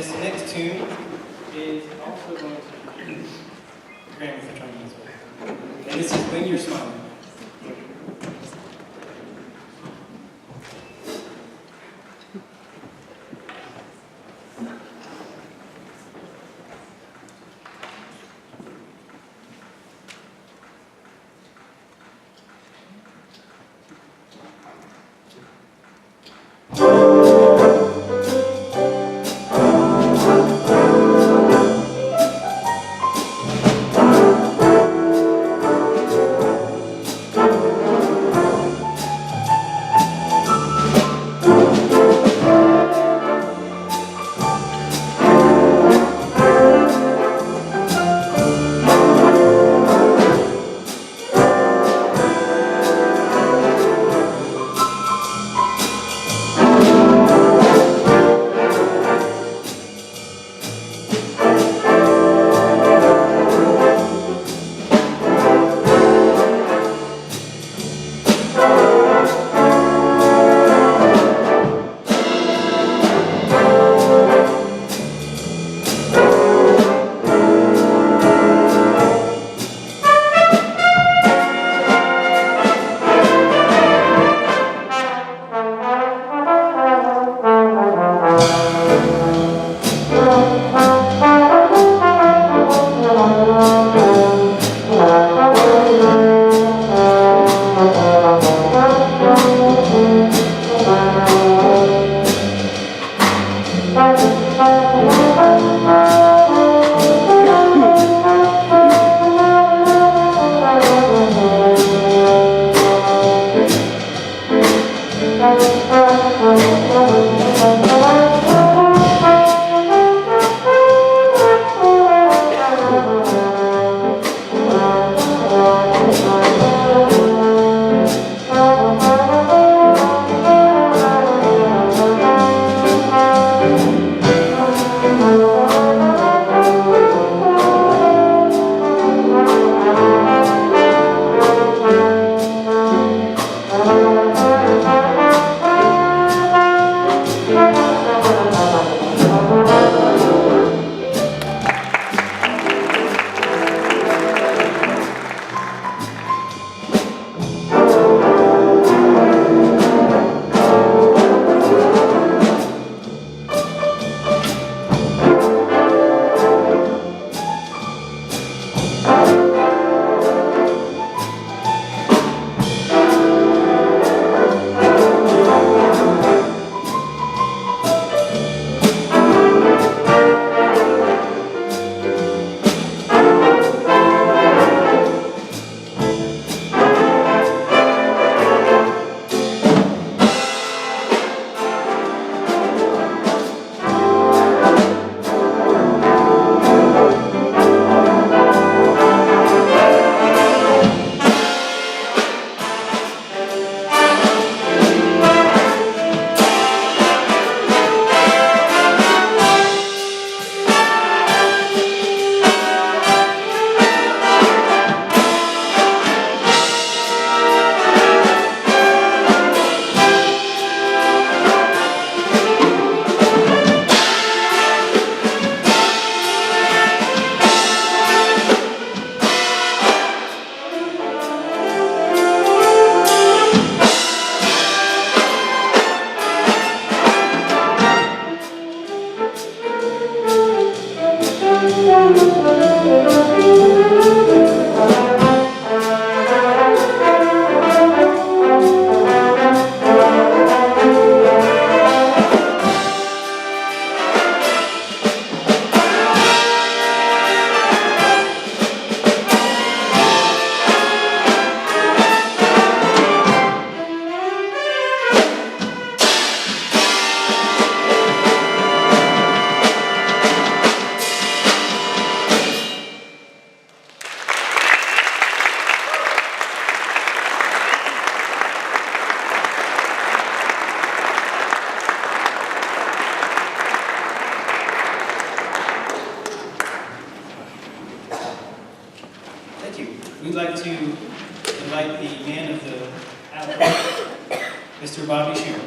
this next tune is also going to be Grammy for Trumpet as well. And this is When You're Smiling. We'd like to invite the man of the hour, Mr. Bobby Shearer.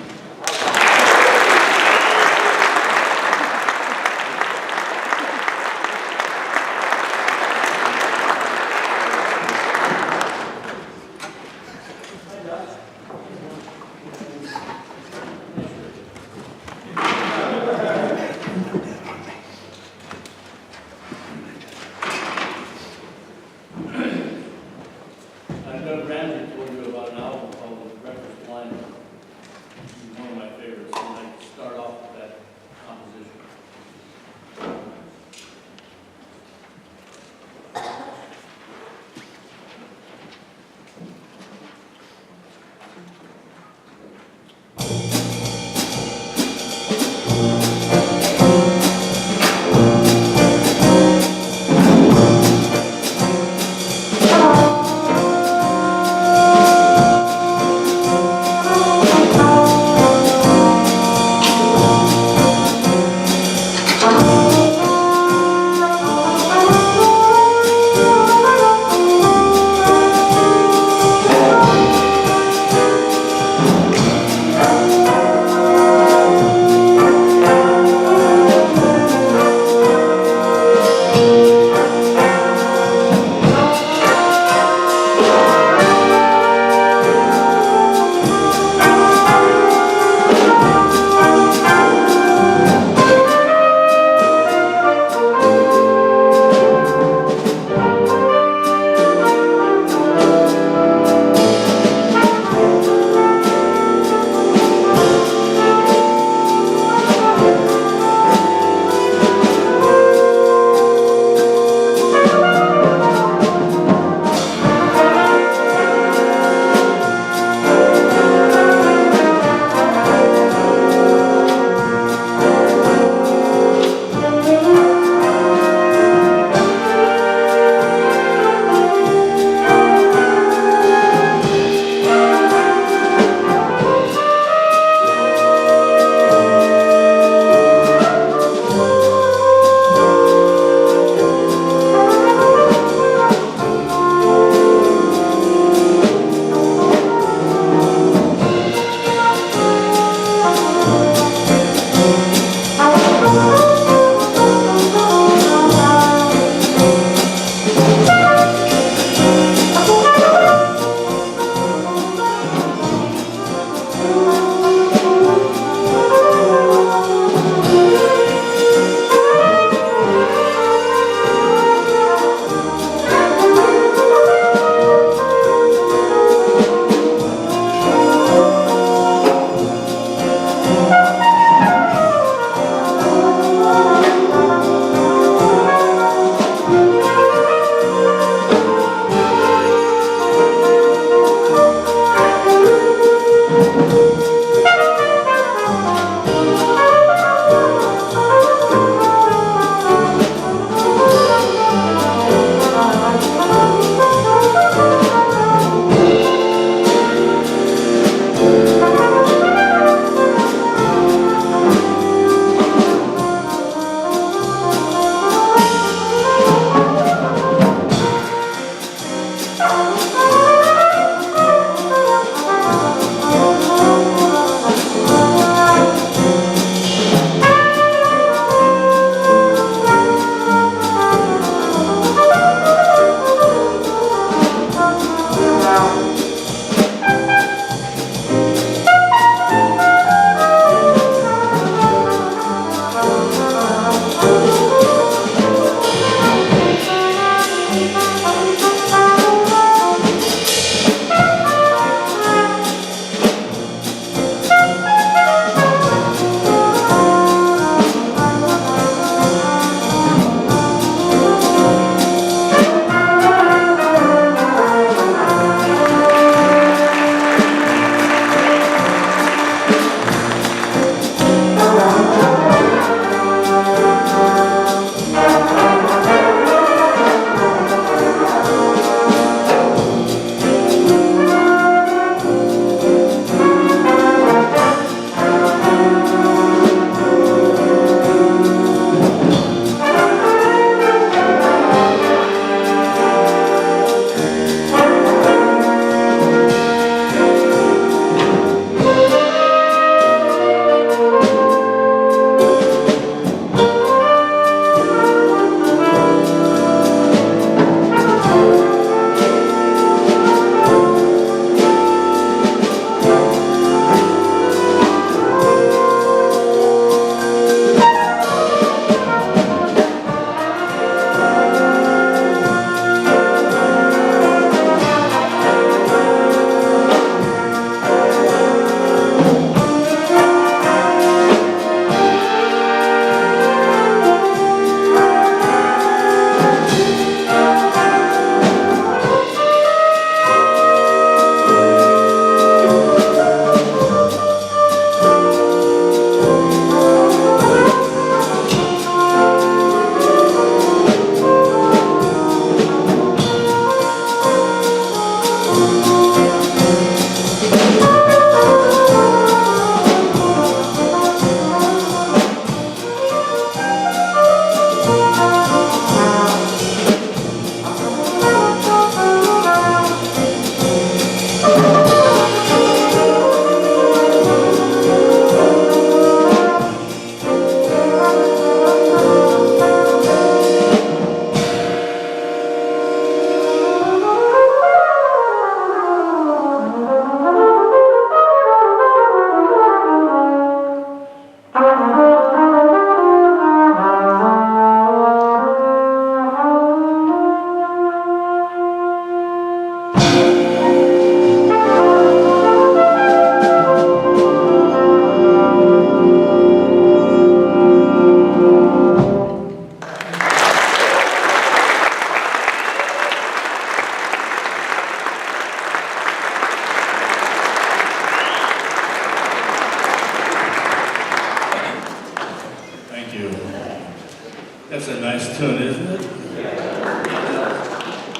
That's a nice tune, isn't it?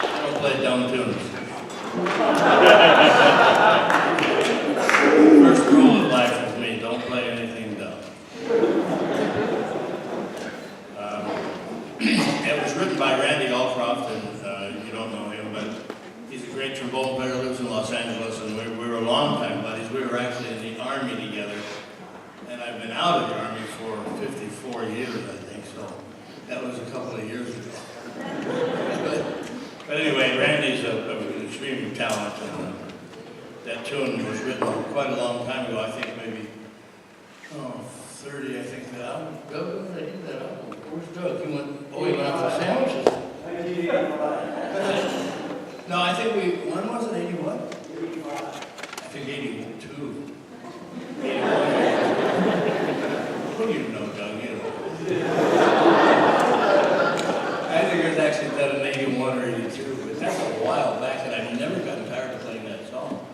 I don't play dumb tunes. First rule of life with me, don't play anything dumb. It was written by Randy Allcroft, and you don't know him, but he's a great trombone player, lives in Los Angeles, and we were longtime buddies. We were actually in the Army together, and I've been out of the Army for 54 years, I think, so that was a couple of years ago. But anyway, Randy's an extreme talent, and that tune was written quite a long time ago. I think maybe 30. I think that album. Doug, when did I do that album? Where's Doug? He went out for sandwiches. No, I think when was it? 81? 85. I think 82. 81. What do you know, Doug? You know. I think it was actually done in 81 or 82, but that's a while back, and I've never gotten tired of playing that song.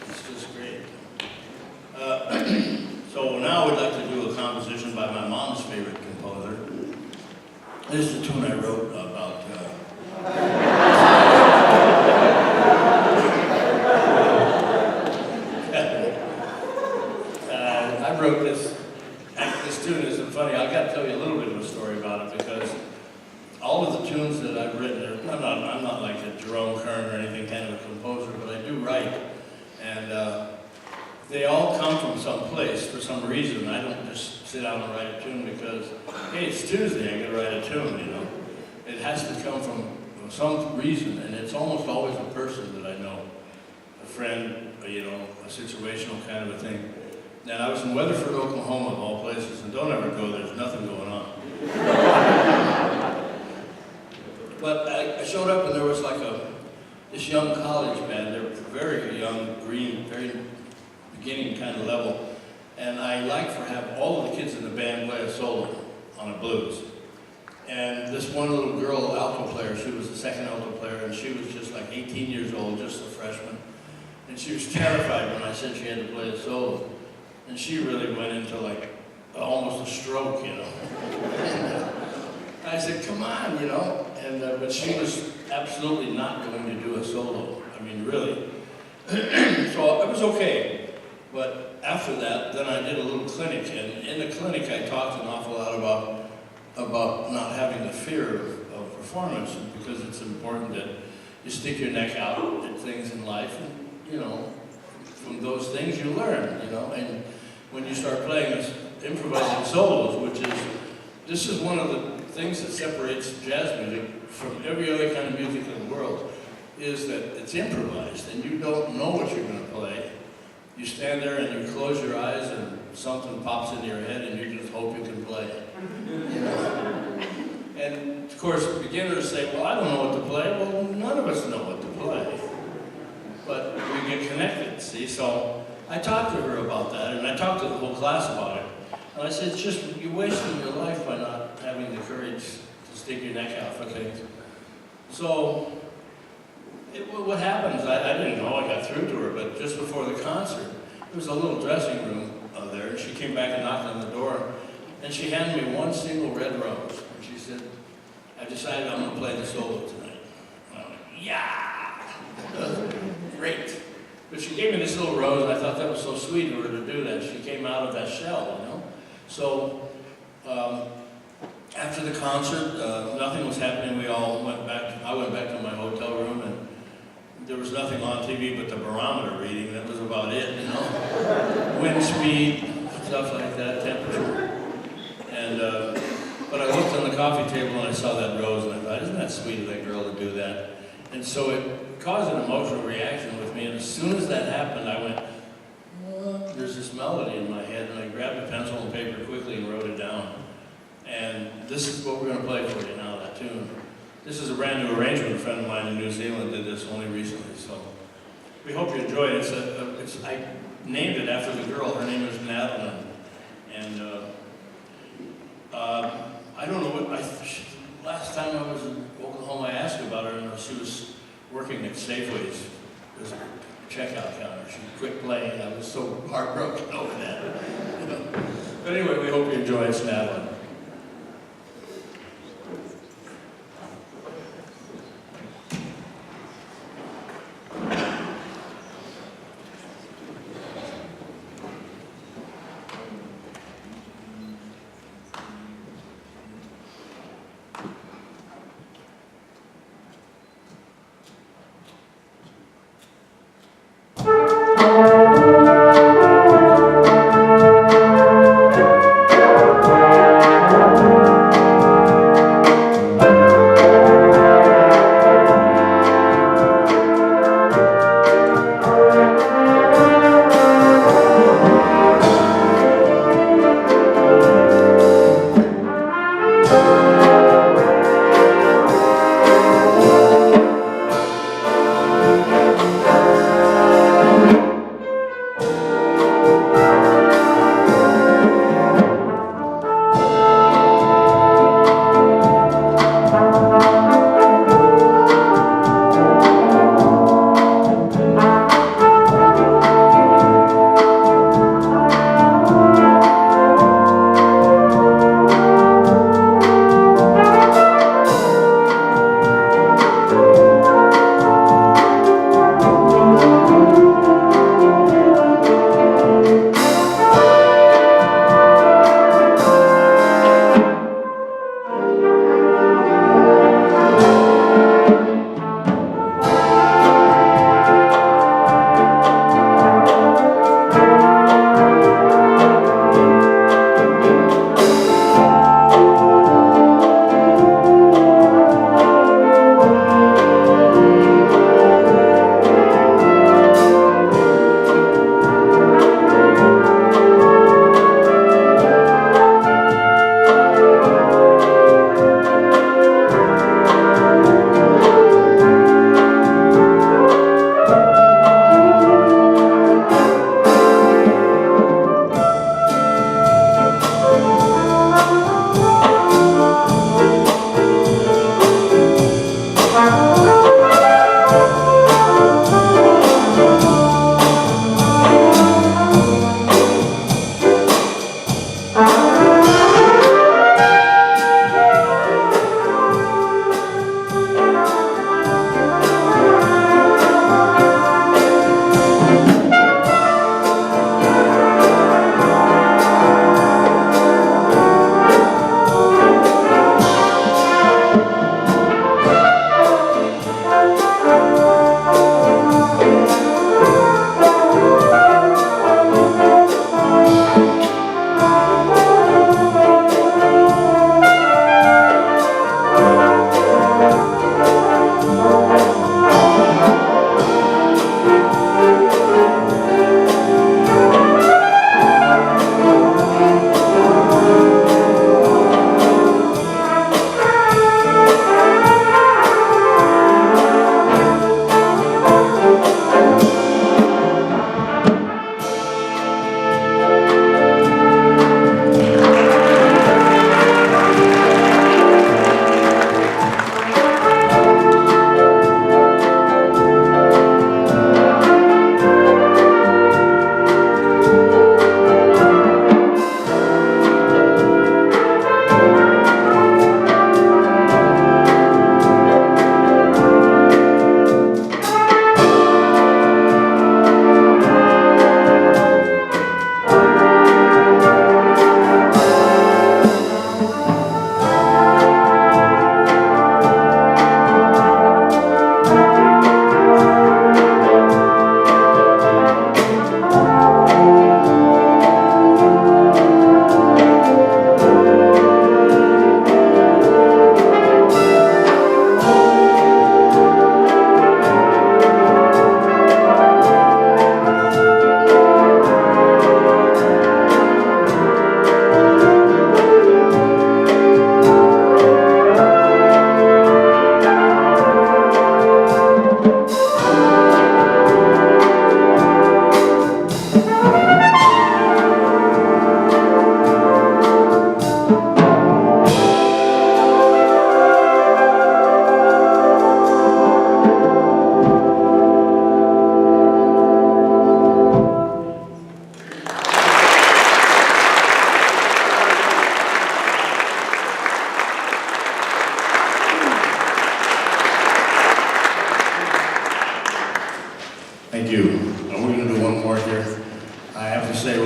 It's just great. So now we'd like to do a composition by my mom's favorite composer. This is a tune I wrote about. I wrote this. This tune isn't funny. I've got to tell you a little bit of a story about it, because all of the tunes that I've written, I'm not like a Jerome Kern or anything kind of a composer, but I do write, and they all come from some place for some reason. I don't just sit down and write a tune because, hey, it's Tuesday, I'm going to write a tune, you know. It has to come from some reason, and it's almost always a person that I know, a friend, you know, a situational kind of a thing. And I was in Weatherford, Oklahoma, of all places, and don't ever go, there's nothing going on. But I showed up, and there was like this young college band. They were very young, green, very beginning kind of level. And I like for have all of the kids in the band play a solo on a blues. And this one little girl, alto player, she was the second alto player, and she was just like 18 years old, just a freshman. And she was terrified when I said she had to play a solo. And she really went into like almost a stroke, you know. I said, come on, you know. And but she was absolutely not going to do a solo. I mean, really. So it was okay. But after that, then I did a little clinic, and in the clinic I talked an awful lot about not having the fear of performance, because it's important that you stick your neck out at things in life, and you know, from those things you learn, you know. And when you start playing this improvising solos, this is one of the things that separates jazz music from every other kind of music in the world, is that it's improvised, and you don't know what you're going to play. You stand there and you close your eyes and something pops into your head and you just hope you can play it. You know? And of course, beginners say, well, I don't know what to play. Well, none of us know what to play. But we get connected, see? So I talked to her about that, and I talked to the whole class about it. And I said, it's just, you're wasting your life by not having the courage to stick your neck out for things. So what happened is, I didn't know, I got through to her, but just before the concert, there was a little dressing room there, and she came back and knocked on the door, and she handed me one single red rose, and she said, I decided I'm going to play the solo tonight. And I went, yeah! Great. But she gave me this little rose, and I thought that was so sweet of her to do that. She came out of that shell, you know? So, after the concert, nothing was happening. We all went back. I went back to my hotel room, and there was nothing on TV but the barometer reading. That was about it, you know. Wind speed, stuff like that, temperature. And but I looked on the coffee table and I saw that rose, and I thought, isn't that sweet of that girl to do that? And so it caused an emotional reaction with me. And as soon as that happened, I went, there's this melody in my head, and I grabbed a pencil and paper quickly and wrote it down. And this is what we're going to play for you now, that tune. This is a brand new arrangement. A friend of mine in New Zealand did this only recently, so we hope you enjoy it. I named it after the girl. Her name is Madeline. And I don't know what, last time I was in Oklahoma, I asked her about her, and she was working at Safeway's as a checkout counter. She quit playing. I was so heartbroken over that. You know. But anyway, we hope you enjoy it, Madeline.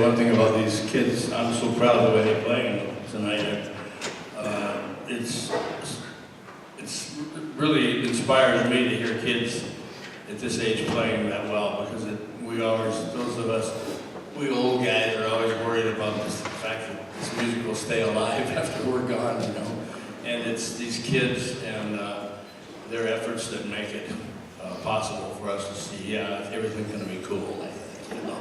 one thing about these kids. I'm so proud of the way they're playing tonight. It's really inspires me to hear kids at this age playing that well, because we always, those of us, we old guys are always worried about the fact that this music will stay alive after we're gone, you know. And it's these kids and their efforts that make it possible for us to see, yeah, everything's going to be cool, I think, you know.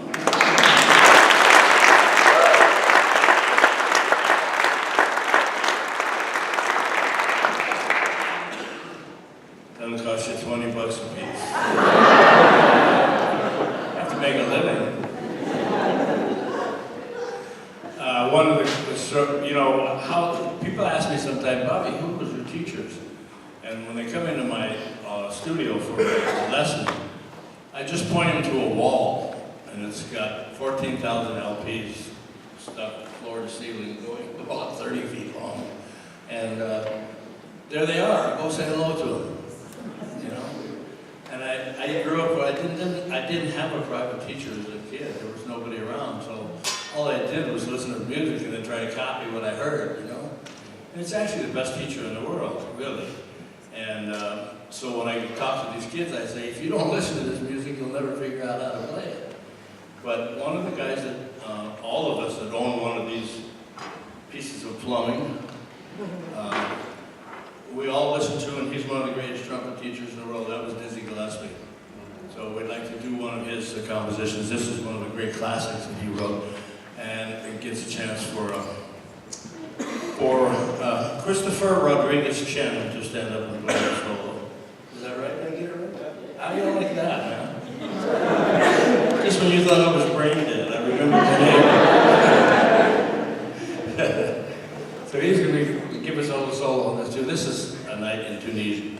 Doesn't cost you $20 a piece. Have to make a living. One of the, you know, how people ask me sometimes, Bobby, who was your teachers? And when they come into my studio for a lesson, I just point them to a wall, and it's got 14,000 LPs stuck floor to ceiling, going about 30 feet long. And there they are. Go say hello to them. You know. And I grew up. I didn't have a private teacher as a kid. There was nobody around, so all I did was listen to music and then try to copy what I heard. You know. And it's actually the best teacher in the world, really. And so when I talk to these kids, I say, if you don't listen to this music, you'll never figure out how to play it. But one of the guys that, all of us that own one of these pieces of plumbing, we all listen to, and he's one of the greatest trumpet teachers in the world. That was Dizzy Gillespie. So we'd like to do one of his compositions. This is one of the great classics that he wrote, and it gets a chance for Christopher Rodriguez Chen to stand up and play a solo. Is that right? Did I get it right? How do you like that, man? Just when you thought I was brain dead, I remember the name. So he's going to give us a little solo on this too. This is A Night in Tunisia.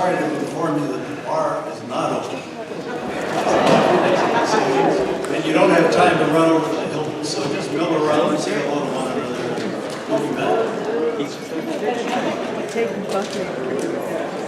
sorry to inform you that the bar is not open. And you don't have time to run over to the Hilton, so just mill around and say hello to one another. We'll be back. Take the bucket.